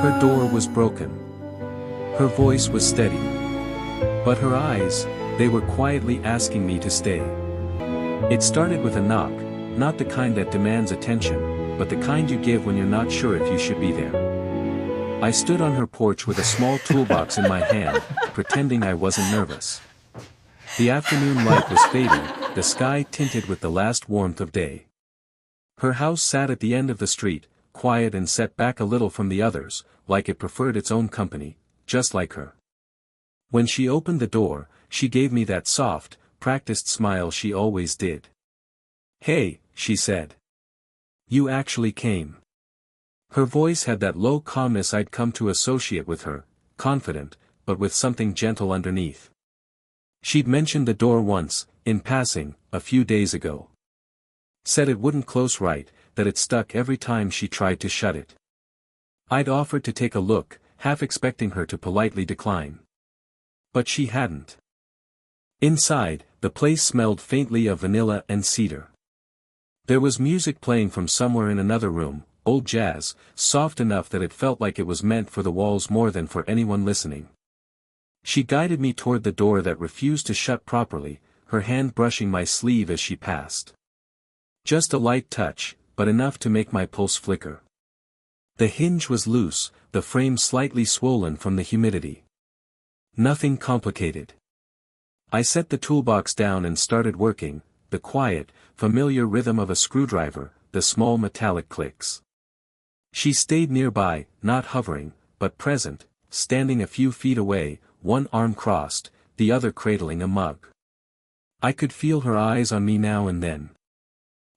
Her door was broken. Her voice was steady. But her eyes, they were quietly asking me to stay. It started with a knock, not the kind that demands attention, but the kind you give when you're not sure if you should be there. I stood on her porch with a small toolbox in my hand, pretending I wasn't nervous. The afternoon light was fading, the sky tinted with the last warmth of day. Her house sat at the end of the street, quiet and set back a little from the others, like it preferred its own company, just like her. When she opened the door, she gave me that soft, practiced smile she always did. "Hey," she said. "You actually came." Her voice had that low calmness I'd come to associate with her, confident, but with something gentle underneath. She'd mentioned the door once, in passing, a few days ago. Said it wouldn't close right, that it stuck every time she tried to shut it. I'd offered to take a look, half expecting her to politely decline. But she hadn't. Inside, the place smelled faintly of vanilla and cedar. There was music playing from somewhere in another room, old jazz, soft enough that it felt like it was meant for the walls more than for anyone listening. She guided me toward the door that refused to shut properly, her hand brushing my sleeve as she passed. Just a light touch, but enough to make my pulse flicker. The hinge was loose, the frame slightly swollen from the humidity. Nothing complicated. I set the toolbox down and started working, the quiet, familiar rhythm of a screwdriver, the small metallic clicks. She stayed nearby, not hovering, but present, standing a few feet away, one arm crossed, the other cradling a mug. I could feel her eyes on me now and then.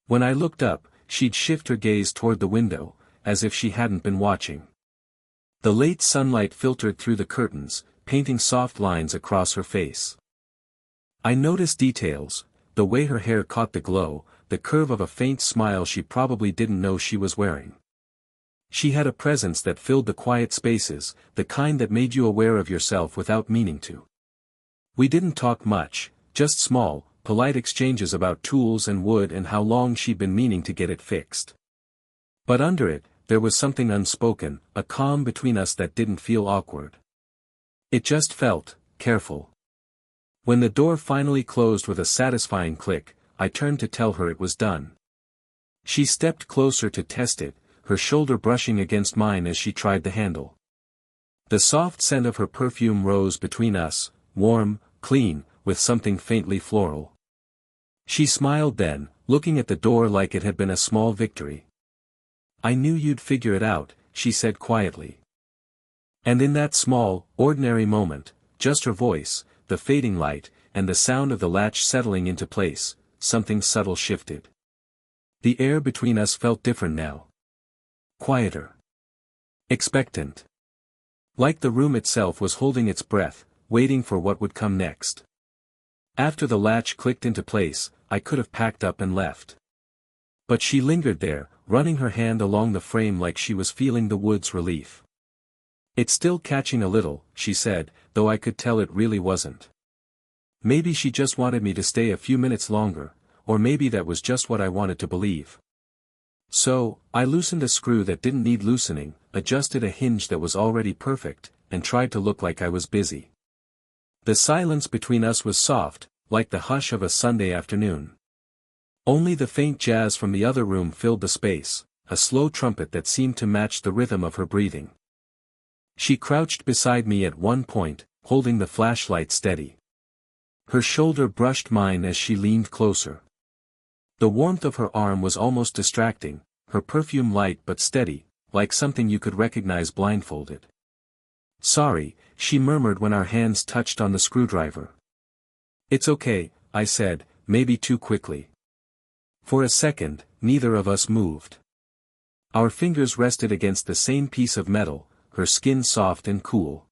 When I looked up, she'd shift her gaze toward the window, as if she hadn't been watching. The late sunlight filtered through the curtains, painting soft lines across her face. I noticed details, the way her hair caught the glow, the curve of a faint smile she probably didn't know she was wearing. She had a presence that filled the quiet spaces, the kind that made you aware of yourself without meaning to. We didn't talk much, just small, polite exchanges about tools and wood and how long she'd been meaning to get it fixed. But under it, there was something unspoken, a calm between us that didn't feel awkward. It just felt careful. When the door finally closed with a satisfying click, I turned to tell her it was done. She stepped closer to test it, her shoulder brushing against mine as she tried the handle. The soft scent of her perfume rose between us, warm, clean, with something faintly floral. She smiled then, looking at the door like it had been a small victory. "I knew you'd figure it out," she said quietly. And in that small, ordinary moment, just her voice, the fading light, and the sound of the latch settling into place, something subtle shifted. The air between us felt different now. Quieter. Expectant. Like the room itself was holding its breath, waiting for what would come next. After the latch clicked into place, I could have packed up and left. But she lingered there, running her hand along the frame like she was feeling the wood's relief. "It's still catching a little," she said, though I could tell it really wasn't. Maybe she just wanted me to stay a few minutes longer, or maybe that was just what I wanted to believe. So, I loosened a screw that didn't need loosening, adjusted a hinge that was already perfect, and tried to look like I was busy. The silence between us was soft, like the hush of a Sunday afternoon. Only the faint jazz from the other room filled the space, a slow trumpet that seemed to match the rhythm of her breathing. She crouched beside me at one point, holding the flashlight steady. Her shoulder brushed mine as she leaned closer. The warmth of her arm was almost distracting, her perfume light but steady, like something you could recognize blindfolded. "Sorry," she murmured when our hands touched on the screwdriver. "It's okay," I said, maybe too quickly. For a second, neither of us moved. Our fingers rested against the same piece of metal, her skin soft and cool.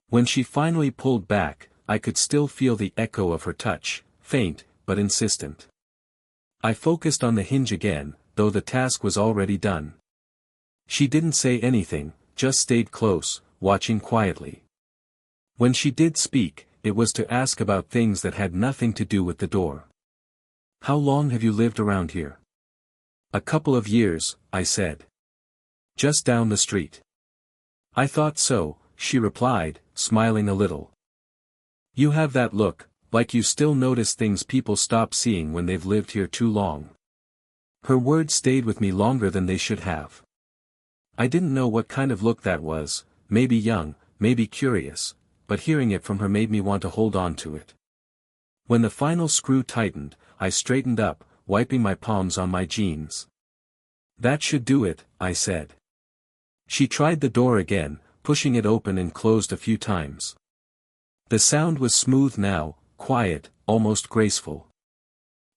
When she finally pulled back, I could still feel the echo of her touch, faint, but insistent. I focused on the hinge again, though the task was already done. She didn't say anything, just stayed close, watching quietly. When she did speak, it was to ask about things that had nothing to do with the door. "How long have you lived around here?" "A couple of years," I said. "Just down the street." I thought so, she replied, smiling a little. You have that look, like you still notice things people stop seeing when they've lived here too long. Her words stayed with me longer than they should have. I didn't know what kind of look that was, maybe young, maybe curious, but hearing it from her made me want to hold on to it. When the final screw tightened, I straightened up, wiping my palms on my jeans. That should do it, I said. She tried the door again, pushing it open and closed a few times. The sound was smooth now, quiet, almost graceful.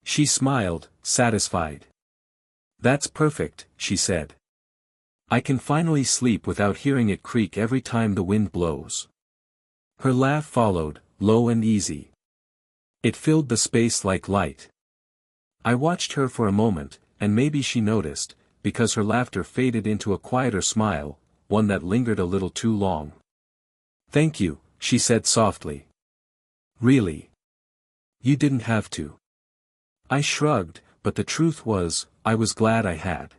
She smiled, satisfied. That's perfect, she said. I can finally sleep without hearing it creak every time the wind blows. Her laugh followed, low and easy. It filled the space like light. I watched her for a moment, and maybe she noticed, because her laughter faded into a quieter smile, one that lingered a little too long. Thank you, she said softly. Really? You didn't have to. I shrugged, but the truth was, I was glad I had.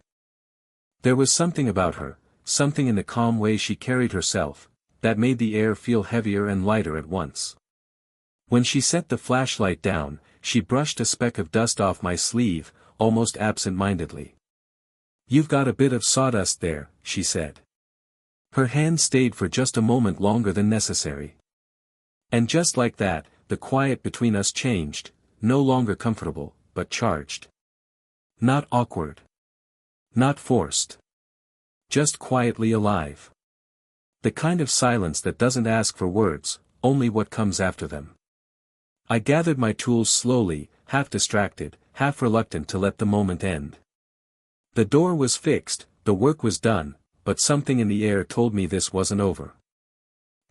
There was something about her, something in the calm way she carried herself, that made the air feel heavier and lighter at once. When she set the flashlight down, she brushed a speck of dust off my sleeve, almost absent-mindedly. You've got a bit of sawdust there, she said. Her hand stayed for just a moment longer than necessary. And just like that, the quiet between us changed, no longer comfortable, but charged. Not awkward. Not forced. Just quietly alive. The kind of silence that doesn't ask for words, only what comes after them. I gathered my tools slowly, half distracted, half reluctant to let the moment end. The door was fixed, the work was done, but something in the air told me this wasn't over.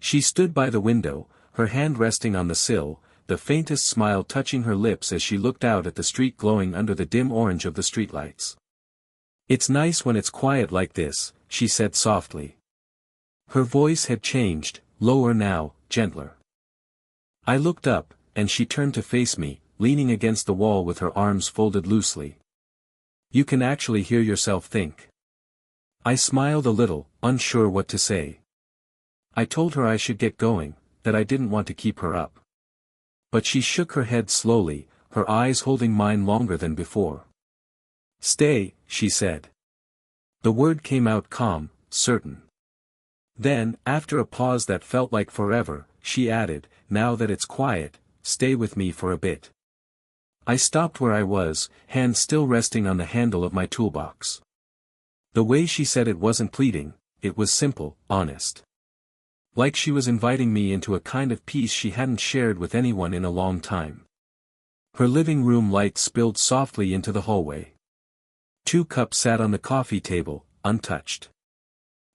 She stood by the window, her hand resting on the sill, the faintest smile touching her lips as she looked out at the street glowing under the dim orange of the streetlights. It's nice when it's quiet like this, she said softly. Her voice had changed, lower now, gentler. I looked up, and she turned to face me, leaning against the wall with her arms folded loosely. You can actually hear yourself think. I smiled a little, unsure what to say. I told her I should get going, that I didn't want to keep her up. But she shook her head slowly, her eyes holding mine longer than before. Stay, she said. The word came out calm, certain. Then, after a pause that felt like forever, she added, now that it's quiet, stay with me for a bit. I stopped where I was, hand still resting on the handle of my toolbox. The way she said it wasn't pleading, it was simple, honest. Like she was inviting me into a kind of peace she hadn't shared with anyone in a long time. Her living room light spilled softly into the hallway. 2 cups sat on the coffee table, untouched.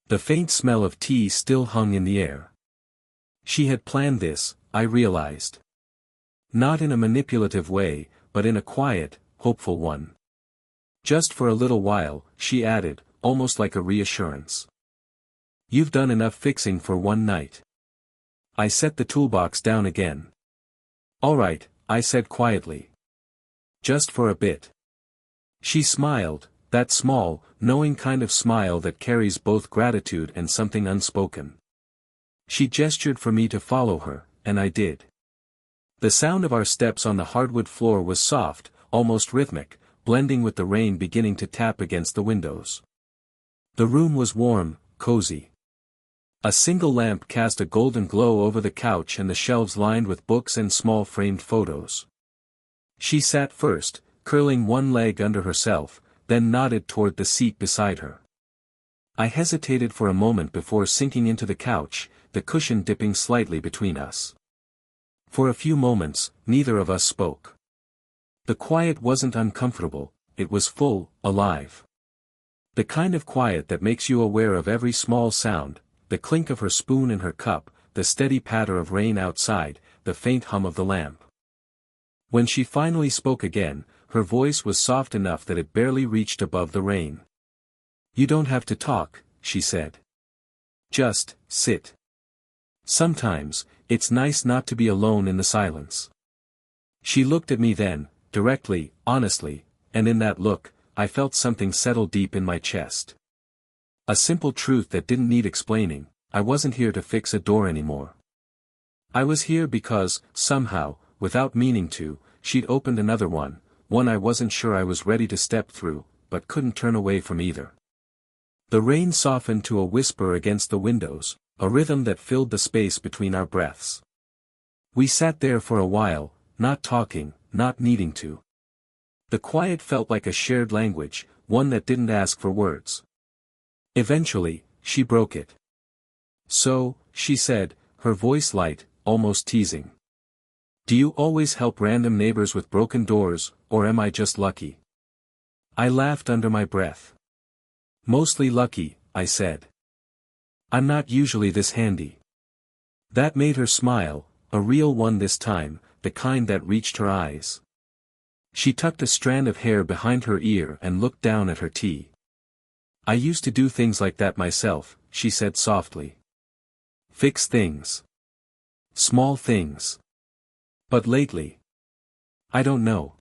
The faint smell of tea still hung in the air. She had planned this, I realized. Not in a manipulative way, but in a quiet, hopeful one. Just for a little while, she added, almost like a reassurance. You've done enough fixing for one night. I set the toolbox down again. All right, I said quietly. Just for a bit. She smiled, that small, knowing kind of smile that carries both gratitude and something unspoken. She gestured for me to follow her, and I did. The sound of our steps on the hardwood floor was soft, almost rhythmic, blending with the rain beginning to tap against the windows. The room was warm, cozy. A single lamp cast a golden glow over the couch and the shelves lined with books and small framed photos. She sat first, curling one leg under herself, then nodded toward the seat beside her. I hesitated for a moment before sinking into the couch, the cushion dipping slightly between us. For a few moments, neither of us spoke. The quiet wasn't uncomfortable, it was full, alive. The kind of quiet that makes you aware of every small sound, the clink of her spoon in her cup, the steady patter of rain outside, the faint hum of the lamp. When she finally spoke again, her voice was soft enough that it barely reached above the rain. You don't have to talk, she said. Just, sit. Sometimes, it's nice not to be alone in the silence. She looked at me then, directly, honestly, and in that look, I felt something settle deep in my chest. A simple truth that didn't need explaining, I wasn't here to fix a door anymore. I was here because, somehow, without meaning to, she'd opened another one I wasn't sure I was ready to step through, but couldn't turn away from either. The rain softened to a whisper against the windows, a rhythm that filled the space between our breaths. We sat there for a while, not talking, not needing to. The quiet felt like a shared language, one that didn't ask for words. Eventually, she broke it. "So," she said, her voice light, almost teasing. "Do you always help random neighbors with broken doors, or am I just lucky?" I laughed under my breath. "Mostly lucky," I said. "I'm not usually this handy." That made her smile, a real one this time, the kind that reached her eyes. She tucked a strand of hair behind her ear and looked down at her tea. "I used to do things like that myself," she said softly. "Fix things. Small things. But lately, I don't know.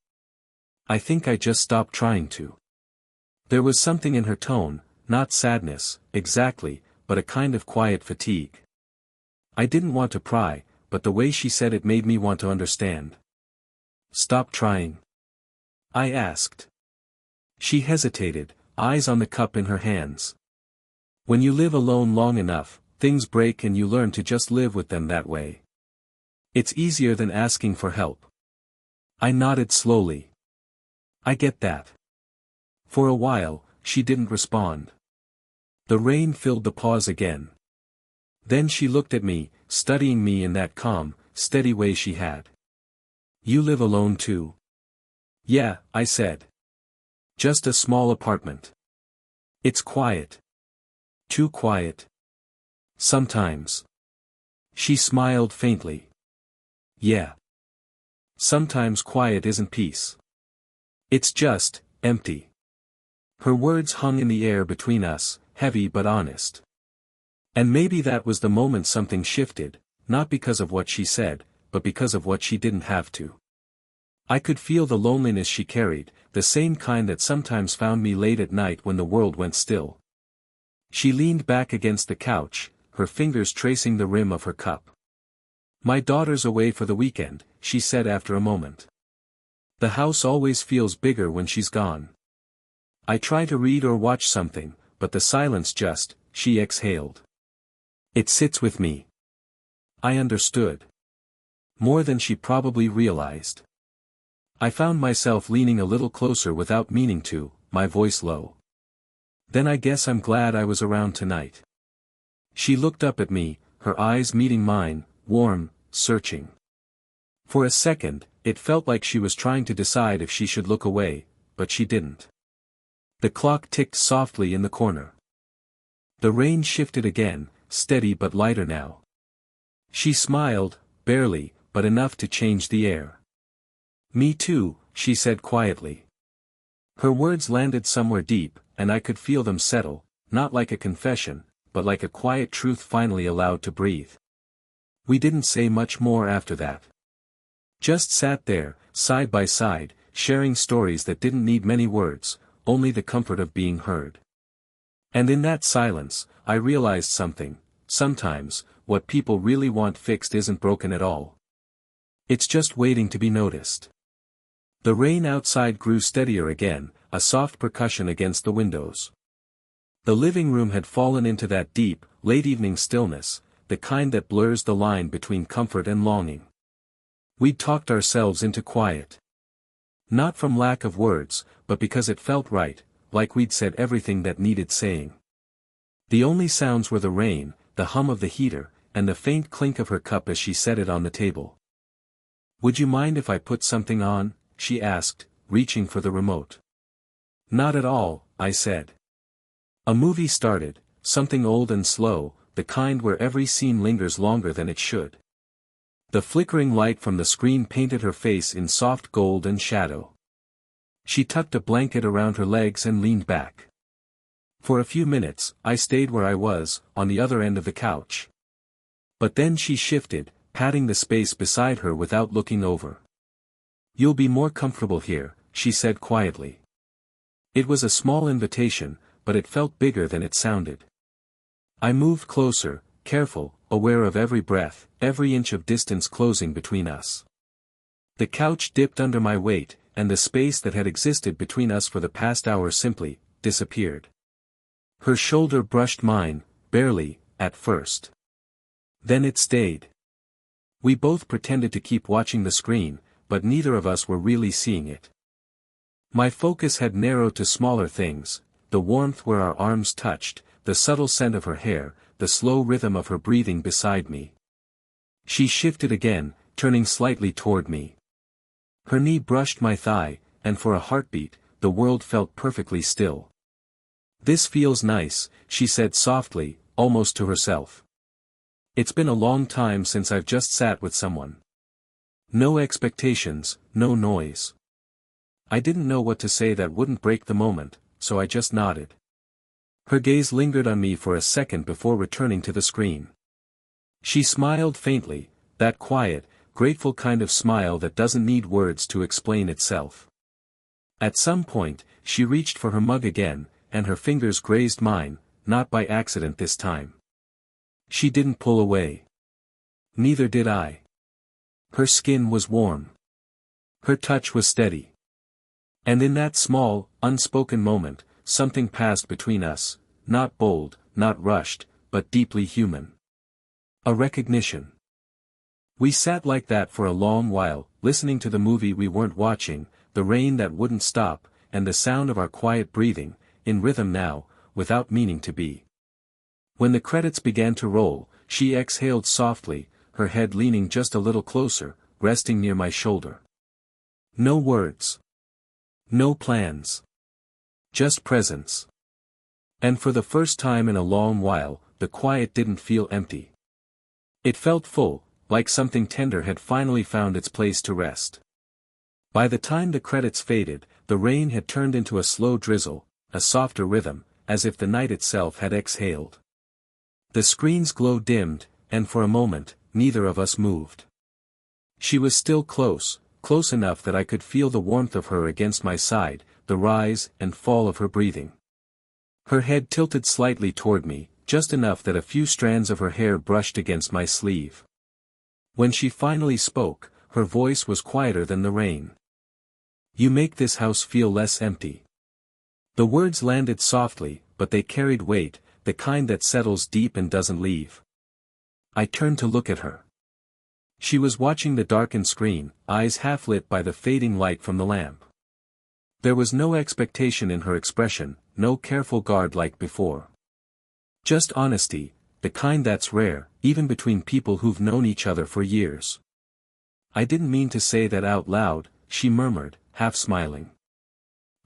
I think I just stopped trying to." There was something in her tone, not sadness, exactly, but a kind of quiet fatigue. I didn't want to pry, but the way she said it made me want to understand. "Stop trying?" I asked. She hesitated, eyes on the cup in her hands. "When you live alone long enough, things break and you learn to just live with them that way. It's easier than asking for help." I nodded slowly. "I get that." For a while, she didn't respond. The rain filled the pause again. Then she looked at me, studying me in that calm, steady way she had. "You live alone too?" "Yeah," I said. "Just a small apartment. It's quiet. Too quiet. Sometimes." She smiled faintly. "Yeah. Sometimes quiet isn't peace. It's just, empty." Her words hung in the air between us, heavy but honest. And maybe that was the moment something shifted, not because of what she said, but because of what she didn't have to. I could feel the loneliness she carried, the same kind that sometimes found me late at night when the world went still. She leaned back against the couch, her fingers tracing the rim of her cup. "My daughter's away for the weekend," she said after a moment. "The house always feels bigger when she's gone. I try to read or watch something, but the silence just," she exhaled. "It sits with me." I understood. More than she probably realized. I found myself leaning a little closer without meaning to, my voice low. "Then I guess I'm glad I was around tonight." She looked up at me, her eyes meeting mine, warm, searching. For a second, it felt like she was trying to decide if she should look away, but she didn't. The clock ticked softly in the corner. The rain shifted again, steady but lighter now. She smiled, barely, but enough to change the air. "Me too," she said quietly. Her words landed somewhere deep, and I could feel them settle, not like a confession, but like a quiet truth finally allowed to breathe. We didn't say much more after that. Just sat there, side by side, sharing stories that didn't need many words, only the comfort of being heard. And in that silence, I realized something: sometimes, what people really want fixed isn't broken at all. It's just waiting to be noticed. The rain outside grew steadier again, a soft percussion against the windows. The living room had fallen into that deep, late-evening stillness, the kind that blurs the line between comfort and longing. We'd talked ourselves into quiet. Not from lack of words, but because it felt right, like we'd said everything that needed saying. The only sounds were the rain, the hum of the heater, and the faint clink of her cup as she set it on the table. "Would you mind if I put something on?" she asked, reaching for the remote. "Not at all," I said. A movie started, something old and slow, the kind where every scene lingers longer than it should. The flickering light from the screen painted her face in soft gold and shadow. She tucked a blanket around her legs and leaned back. For a few minutes, I stayed where I was, on the other end of the couch. But then she shifted, patting the space beside her without looking over. "You'll be more comfortable here," she said quietly. It was a small invitation, but it felt bigger than it sounded. I moved closer, careful, aware of every breath, every inch of distance closing between us. The couch dipped under my weight, and the space that had existed between us for the past hour simply disappeared. Her shoulder brushed mine, barely, at first. Then it stayed. We both pretended to keep watching the screen, but neither of us were really seeing it. My focus had narrowed to smaller things, the warmth where our arms touched, the subtle scent of her hair, the slow rhythm of her breathing beside me. She shifted again, turning slightly toward me. Her knee brushed my thigh, and for a heartbeat, the world felt perfectly still. "This feels nice," she said softly, almost to herself. "It's been a long time since I've just sat with someone. No expectations, no noise." I didn't know what to say that wouldn't break the moment, so I just nodded. Her gaze lingered on me for a second before returning to the screen. She smiled faintly, that quiet, grateful kind of smile that doesn't need words to explain itself. At some point, she reached for her mug again, and her fingers grazed mine, not by accident this time. She didn't pull away. Neither did I. Her skin was warm. Her touch was steady. And in that small, unspoken moment, something passed between us, not bold, not rushed, but deeply human. A recognition. We sat like that for a long while, listening to the movie we weren't watching, the rain that wouldn't stop, and the sound of our quiet breathing, in rhythm now, without meaning to be. When the credits began to roll, she exhaled softly, her head leaning just a little closer, resting near my shoulder. No words. No plans. Just presence. And for the first time in a long while, the quiet didn't feel empty. It felt full, like something tender had finally found its place to rest. By the time the credits faded, the rain had turned into a slow drizzle, a softer rhythm, as if the night itself had exhaled. The screen's glow dimmed, and for a moment, neither of us moved. She was still close, close enough that I could feel the warmth of her against my side, the rise and fall of her breathing. Her head tilted slightly toward me, just enough that a few strands of her hair brushed against my sleeve. When she finally spoke, her voice was quieter than the rain. "You make this house feel less empty." The words landed softly, but they carried weight, the kind that settles deep and doesn't leave. I turned to look at her. She was watching the darkened screen, eyes half lit by the fading light from the lamp. There was no expectation in her expression, no careful guard like before. Just honesty, the kind that's rare, even between people who've known each other for years. "I didn't mean to say that out loud," she murmured, half smiling.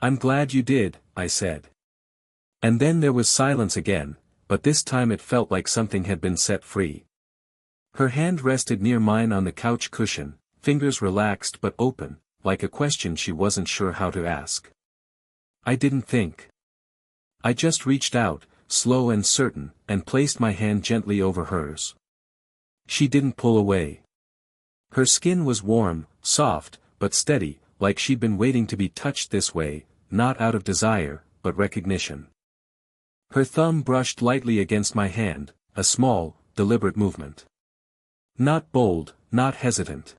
"I'm glad you did," I said. And then there was silence again, but this time it felt like something had been set free. Her hand rested near mine on the couch cushion, fingers relaxed but open, like a question she wasn't sure how to ask. I didn't think. I just reached out, slow and certain, and placed my hand gently over hers. She didn't pull away. Her skin was warm, soft, but steady, like she'd been waiting to be touched this way, not out of desire, but recognition. Her thumb brushed lightly against my hand, a small, deliberate movement. Not bold, not hesitant.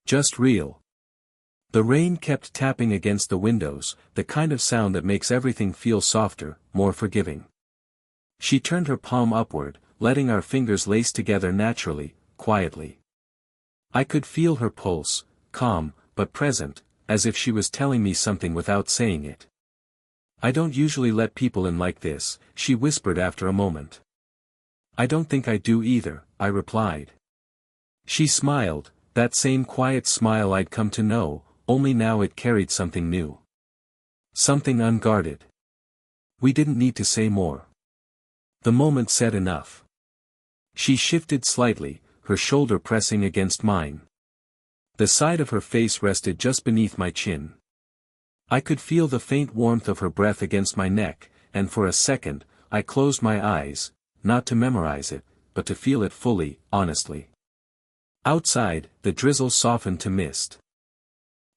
Just real. The rain kept tapping against the windows, the kind of sound that makes everything feel softer, more forgiving. She turned her palm upward, letting our fingers lace together naturally, quietly. I could feel her pulse, calm, but present, as if she was telling me something without saying it. "I don't usually let people in like this," she whispered after a moment. "I don't think I do either," I replied. She smiled, that same quiet smile I'd come to know, only now it carried something new. Something unguarded. We didn't need to say more. The moment said enough. She shifted slightly, her shoulder pressing against mine. The side of her face rested just beneath my chin. I could feel the faint warmth of her breath against my neck, and for a second, I closed my eyes, not to memorize it, but to feel it fully, honestly. Outside, the drizzle softened to mist.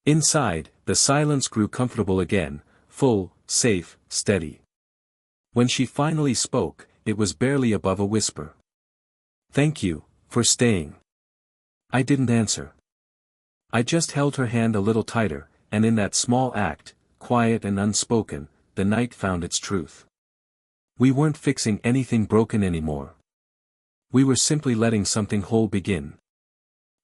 Inside, the silence grew comfortable again, full, safe, steady. When she finally spoke, it was barely above a whisper. Thank you, for staying. I didn't answer. I just held her hand a little tighter, and in that small act, quiet and unspoken, the night found its truth. We weren't fixing anything broken anymore. We were simply letting something whole begin.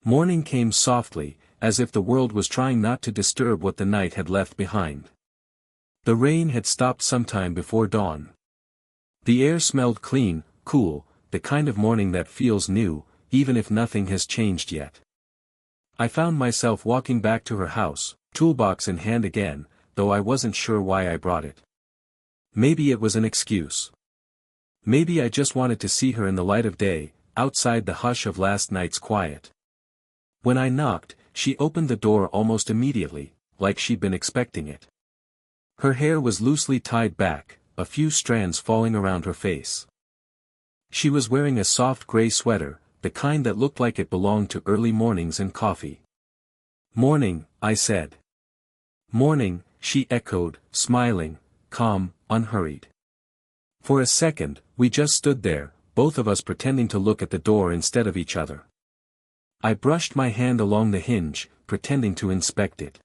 Morning came softly, as if the world was trying not to disturb what the night had left behind. The rain had stopped sometime before dawn. The air smelled clean, cool, the kind of morning that feels new, even if nothing has changed yet. I found myself walking back to her house, toolbox in hand again, though I wasn't sure why I brought it. Maybe it was an excuse. Maybe I just wanted to see her in the light of day, outside the hush of last night's quiet. When I knocked, she opened the door almost immediately, like she'd been expecting it. Her hair was loosely tied back, a few strands falling around her face. She was wearing a soft gray sweater, the kind that looked like it belonged to early mornings and coffee. "Morning," I said. "Morning," she echoed, smiling, calm, unhurried. For a second, we just stood there, both of us pretending to look at the door instead of each other. I brushed my hand along the hinge, pretending to inspect it.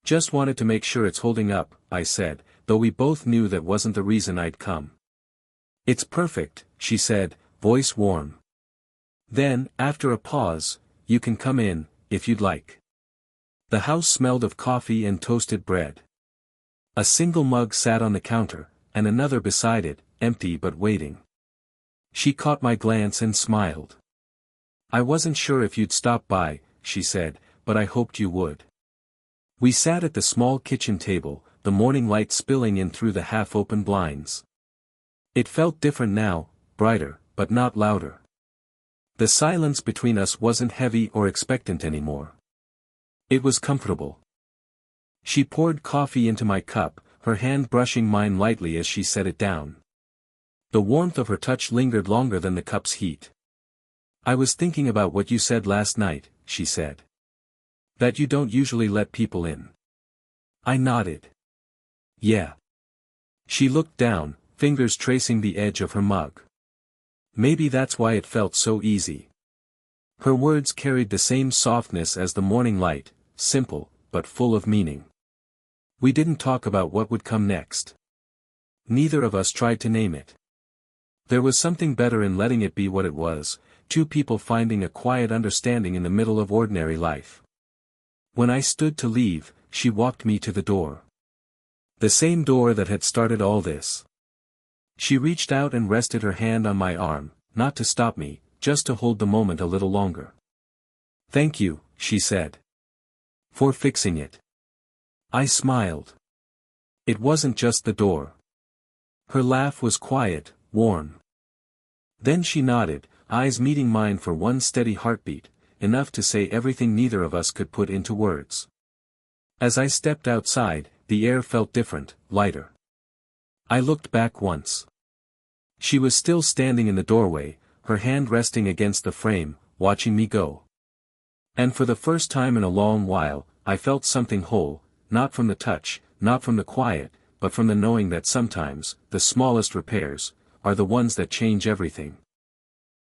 "Just wanted to make sure it's holding up," I said, though we both knew that wasn't the reason I'd come. "It's perfect," she said, voice warm. Then, after a pause, "You can come in, if you'd like." The house smelled of coffee and toasted bread. A single mug sat on the counter, and another beside it, empty but waiting. She caught my glance and smiled. "I wasn't sure if you'd stop by," she said, "but I hoped you would." We sat at the small kitchen table, the morning light spilling in through the half-open blinds. It felt different now, brighter, but not louder. The silence between us wasn't heavy or expectant anymore. It was comfortable. She poured coffee into my cup, her hand brushing mine lightly as she set it down. The warmth of her touch lingered longer than the cup's heat. "I was thinking about what you said last night," she said. "That you don't usually let people in." I nodded. "Yeah." She looked down, fingers tracing the edge of her mug. "Maybe that's why it felt so easy." Her words carried the same softness as the morning light, simple, but full of meaning. We didn't talk about what would come next. Neither of us tried to name it. There was something better in letting it be what it was, two people finding a quiet understanding in the middle of ordinary life. When I stood to leave, she walked me to the door. The same door that had started all this. She reached out and rested her hand on my arm, not to stop me, just to hold the moment a little longer. "Thank you," she said. "For fixing it." I smiled. It wasn't just the door. Her laugh was quiet, warm. Then she nodded, eyes meeting mine for one steady heartbeat, enough to say everything neither of us could put into words. As I stepped outside, the air felt different, lighter. I looked back once. She was still standing in the doorway, her hand resting against the frame, watching me go. And for the first time in a long while, I felt something whole, not from the touch, not from the quiet, but from the knowing that sometimes, the smallest repairs, are the ones that change everything.